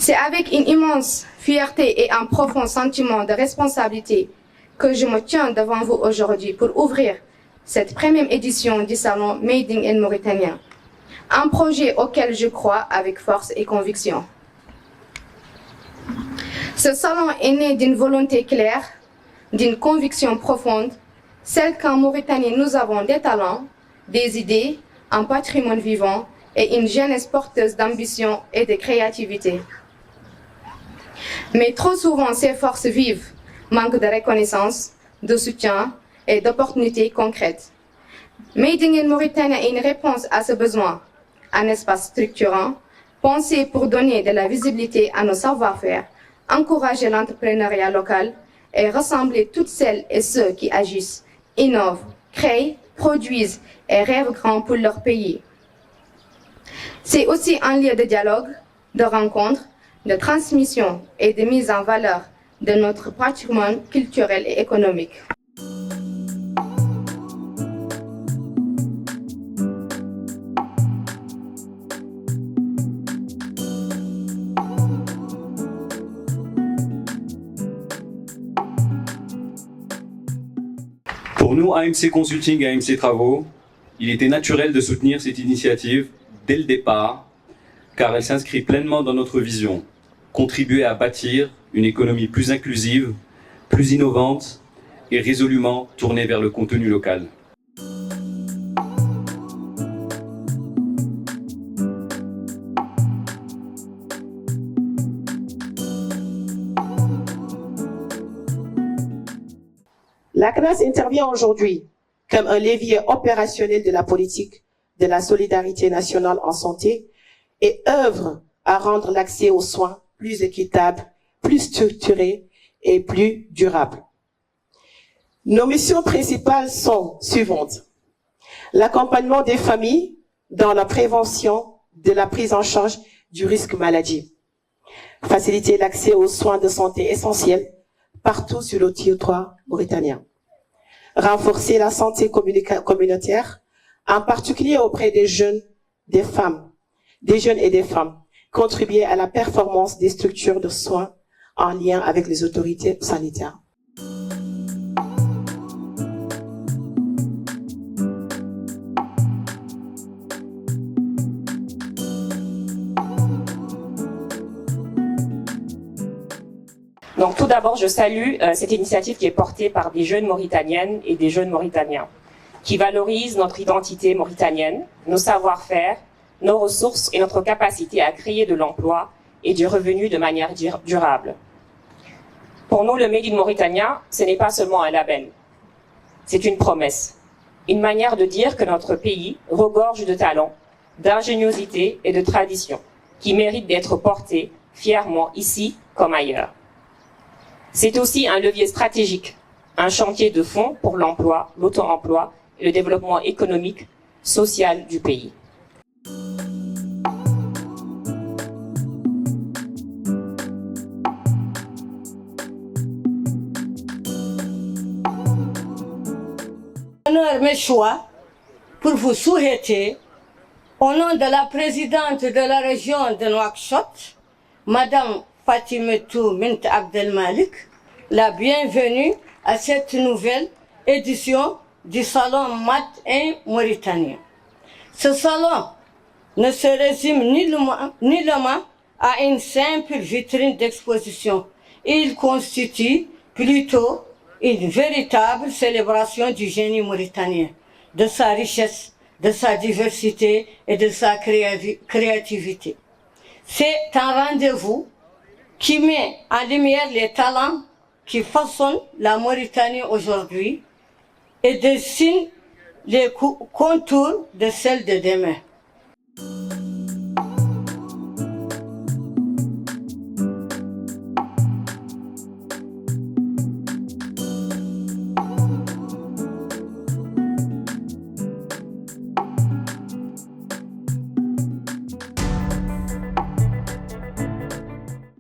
C'est avec une immense fierté et un profond sentiment de responsabilité que je me tiens devant vous aujourd'hui pour ouvrir cette première édition du salon Made in Mauritania, un projet auquel je crois avec force et conviction. Ce salon est né d'une volonté claire, d'une conviction profonde, celle qu'en Mauritanie nous avons des talents, des idées, un patrimoine vivant et une jeunesse porteuse d'ambition et de créativité. Mais trop souvent, ces forces vives manquent de reconnaissance, de soutien et d'opportunités concrètes. Made in Mauritania est une réponse à ce besoin, un espace structurant, pensé pour donner de la visibilité à nos savoir-faire, encourager l'entrepreneuriat local et rassembler toutes celles et ceux qui agissent, innovent, créent, produisent et rêvent grand pour leur pays. C'est aussi un lieu de dialogue, de rencontre, de transmission et de mise en valeur de notre patrimoine culturel et économique. Pour nous, AMC Consulting et AMC Travaux, il était naturel de soutenir cette initiative dès le départ, car elle s'inscrit pleinement dans notre vision, contribuer à bâtir une économie plus inclusive, plus innovante et résolument tournée vers le contenu local. La CNAS intervient aujourd'hui comme un levier opérationnel de la politique de la solidarité nationale en santé et œuvre à rendre l'accès aux soins plus équitable, plus structuré et plus durable. Nos missions principales sont suivantes. L'accompagnement des familles dans la prévention de la prise en charge du risque maladie. Faciliter l'accès aux soins de santé essentiels partout sur le territoire mauritanien. Renforcer la santé communautaire, en particulier auprès des jeunes, des jeunes et des femmes. Contribuer à la performance des structures de soins en lien avec les autorités sanitaires. Donc tout d'abord, je salue cette initiative qui est portée par des jeunes Mauritaniennes et des jeunes Mauritaniens, qui valorise notre identité mauritanienne, nos savoir-faire, nos ressources et notre capacité à créer de l'emploi et du revenu de manière durable. Pour nous, le Made in Mauritania, ce n'est pas seulement un label, c'est une promesse, une manière de dire que notre pays regorge de talent, d'ingéniosité et de tradition, qui méritent d'être portés fièrement ici comme ailleurs. C'est aussi un levier stratégique, un chantier de fond pour l'emploi, l'auto-emploi et le développement économique, social du pays. Mes choix pour vous souhaiter, au nom de la présidente de la région de Nouakchott, Madame Fatimetou Mint Abdelmalik, la bienvenue à cette nouvelle édition du Salon Made in Mauritanie. Ce salon ne se résume nullement à une simple vitrine d'exposition. Il constitue plutôt une véritable célébration du génie mauritanien, de sa richesse, de sa diversité et de sa créativité. C'est un rendez-vous qui met en lumière les talents qui façonnent la Mauritanie aujourd'hui et dessine les contours de celle de demain.